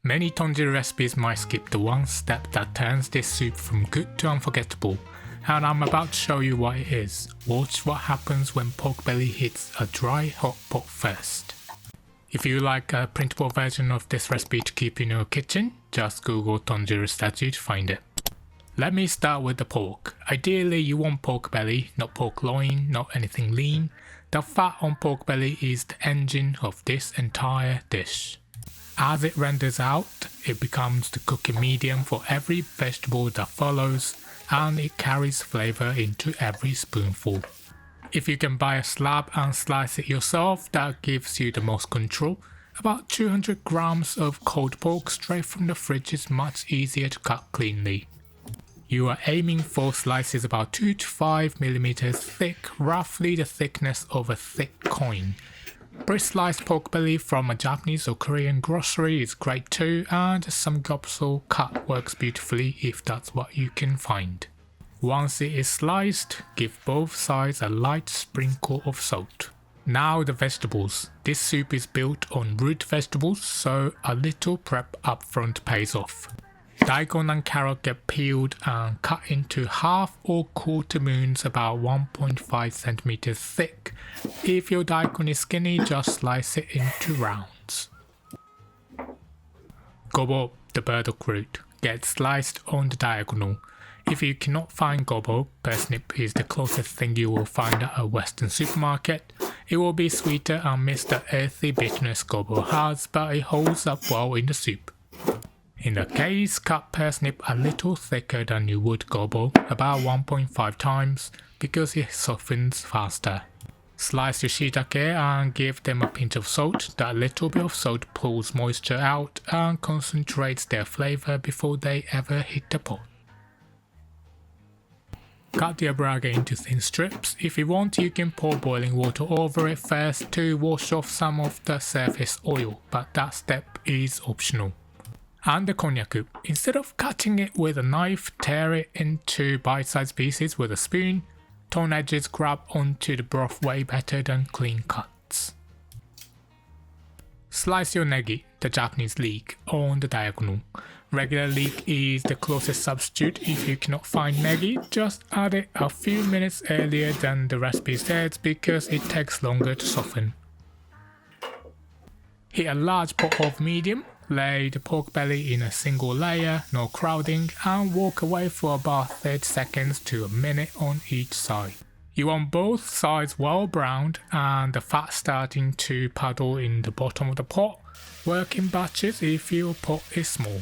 Many tonjiru recipes might skip the one step that turns this soup from good to unforgettable, and I'm about to show you what it is. Watch what happens when pork belly hits a dry hot pot first. If you like a printable version of this recipe to keep in your kitchen, just Google Tonjiru Sudachi to find it. Let me start with the pork. Ideally you want pork belly, not pork loin, not anything lean. The fat on pork belly is the engine of this entire dish. As it renders out, it becomes the cooking medium for every vegetable that follows, and it carries flavour into every spoonful. If you can buy a slab and slice it yourself, that gives you the most control. About 200 grams of cold pork straight from the fridge is much easier to cut cleanly. You are aiming for slices about 2 to 5 mm thick, roughly the thickness of a thick coin. Pre-sliced pork belly from a Japanese or Korean grocery is great too, and some gobso cut works beautifully if that's what you can find. Once it is sliced, give both sides a light sprinkle of salt. Now the vegetables. This soup is built on root vegetables, so a little prep up front pays off. Daikon and carrot get peeled and cut into half or quarter moons about 1.5 cm thick. If your daikon is skinny, just slice it into rounds. Gobo, the burdock root, gets sliced on the diagonal. If you cannot find gobo, parsnip is the closest thing you will find at a western supermarket. It will be sweeter and miss the earthy bitterness gobo has, but it holds up well in the soup. In that case, cut parsnip a little thicker than you would gobo, about 1.5 times, because it softens faster. Slice your shiitake and give them a pinch of salt. That little bit of salt pulls moisture out and concentrates their flavour before they ever hit the pot. Cut the aburaage into thin strips. If you want, you can pour boiling water over it first to wash off some of the surface oil, but that step is optional. And the konnyaku. Instead of cutting it with a knife, tear it into bite-sized pieces with a spoon. Torn edges grab onto the broth way better than clean cuts. Slice your negi, the Japanese leek, on the diagonal. Regular leek is the closest substitute. If you cannot find negi, just add it a few minutes earlier than the recipe says because it takes longer to soften. Heat a large pot of medium. Lay the pork belly in a single layer, no crowding, and walk away for about 30 seconds to a minute on each side. You want both sides well browned and the fat starting to puddle in the bottom of the pot. Work in batches if your pot is small.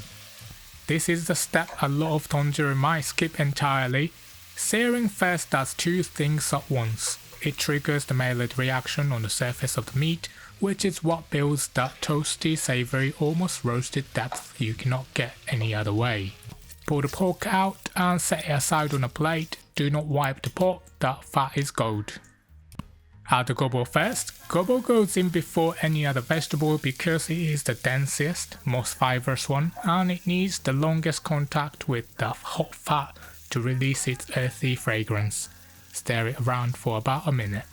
This is the step a lot of tonjiru might skip entirely. Searing first does two things at once. It triggers the Maillard reaction on the surface of the meat, which is what builds that toasty, savoury, almost roasted depth you cannot get any other way. Pull the pork out and set it aside on a plate. Do not wipe the pot, that fat is gold. Add the gobo first. Gobo goes in before any other vegetable because it is the densest, most fibrous one, and it needs the longest contact with the hot fat to release its earthy fragrance. Stir it around for about a minute.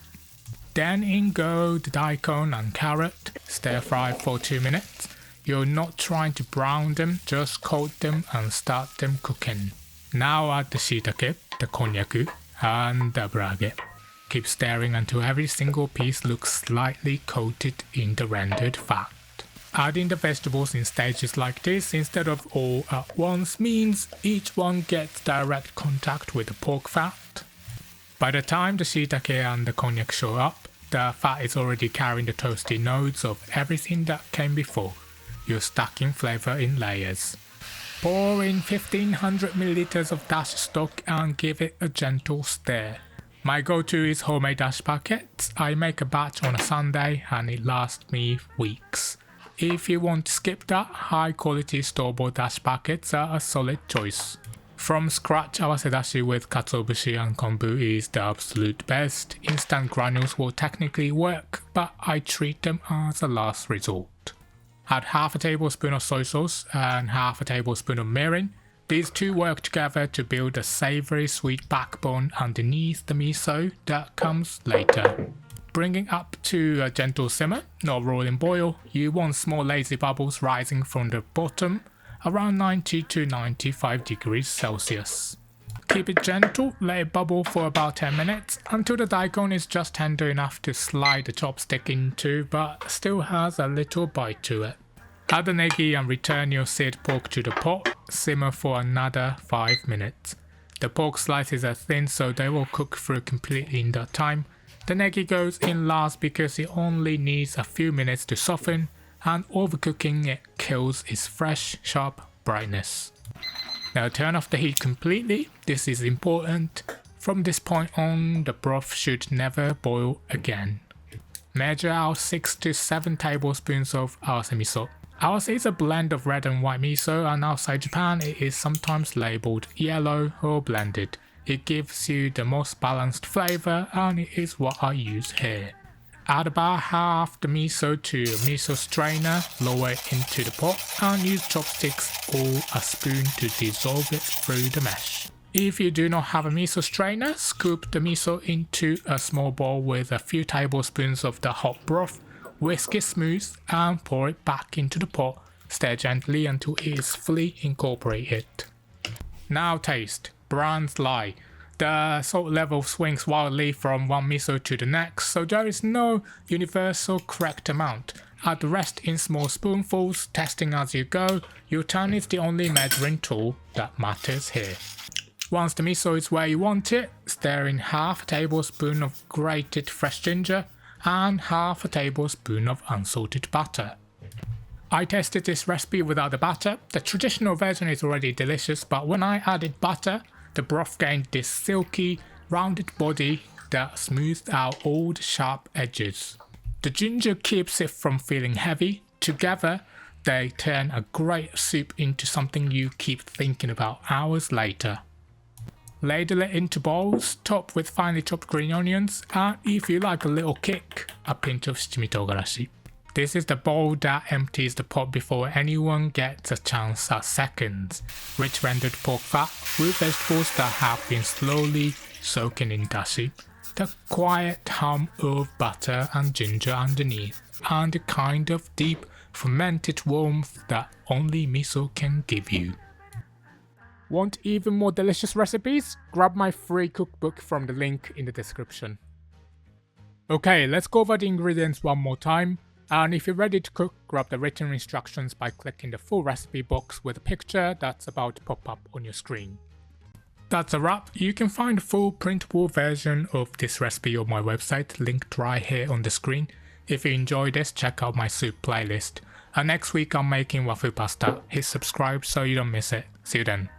Then in go the daikon and carrot. Stir fry for 2 minutes. You're not trying to brown them, just coat them and start them cooking. Now add the shiitake, the konnyaku, and the aburaage. Keep stirring until every single piece looks slightly coated in the rendered fat. Adding the vegetables in stages like this instead of all at once means each one gets direct contact with the pork fat. By the time the shiitake and the konjac show up, the fat is already carrying the toasty notes of everything that came before. You're stacking flavour in layers. Pour in 1500 ml of dashi stock and give it a gentle stir. My go-to is homemade dashi packets. I make a batch on a Sunday and it lasts me weeks. If you want to skip that, high quality store-bought dashi packets are a solid choice. From scratch awase dashi with katsuobushi and kombu is the absolute best. Instant granules will technically work, but I treat them as a last resort. Add half a tablespoon of soy sauce and half a tablespoon of mirin. These two work together to build a savoury sweet backbone underneath the miso that comes later. Bring it up to a gentle simmer, not rolling boil. You want small lazy bubbles rising from the bottom, around 90 to 95 degrees Celsius. Keep it gentle, let it bubble for about 10 minutes until the daikon is just tender enough to slide the chopstick into but still has a little bite to it. Add the negi and return your seared pork to the pot, simmer for another 5 minutes. The pork slices are thin so they will cook through completely in that time. The negi goes in last because it only needs a few minutes to soften, and overcooking it kills its fresh, sharp brightness. Now turn off the heat completely, this is important. From this point on, the broth should never boil again. Measure out 6 to 7 tablespoons of awase miso. Awase is a blend of red and white miso, and outside Japan it is sometimes labelled yellow or blended. It gives you the most balanced flavour and it is what I use here. Add about half the miso to a miso strainer, lower it into the pot and use chopsticks or a spoon to dissolve it through the mesh. If you do not have a miso strainer, scoop the miso into a small bowl with a few tablespoons of the hot broth, whisk it smooth and pour it back into the pot. Stir gently until it is fully incorporated. Now taste. Brands lie. The salt level swings wildly from one miso to the next, so there is no universal correct amount. Add the rest in small spoonfuls, testing as you go. Your tongue is the only measuring tool that matters here. Once the miso is where you want it, stir in half a tablespoon of grated fresh ginger and half a tablespoon of unsalted butter. I tested this recipe without the butter. The traditional version is already delicious, but when I added butter, the broth gained this silky, rounded body that smoothed out all the sharp edges. The ginger keeps it from feeling heavy. Together, they turn a great soup into something you keep thinking about hours later. Ladle it into bowls, top with finely chopped green onions, and if you like a little kick, a pinch of shichimi togarashi. This is the bowl that empties the pot before anyone gets a chance at seconds. Rich rendered pork fat with vegetables that have been slowly soaking in dashi. The quiet hum of butter and ginger underneath, and the kind of deep fermented warmth that only miso can give you. Want even more delicious recipes? Grab my free cookbook from the link in the description. Okay, let's go over the ingredients one more time. And if you're ready to cook, grab the written instructions by clicking the full recipe box with a picture that's about to pop up on your screen. That's a wrap. You can find a full printable version of this recipe on my website, linked right here on the screen. If you enjoyed this, check out my soup playlist. And next week I'm making waffle pasta. Hit subscribe so you don't miss it. See you then.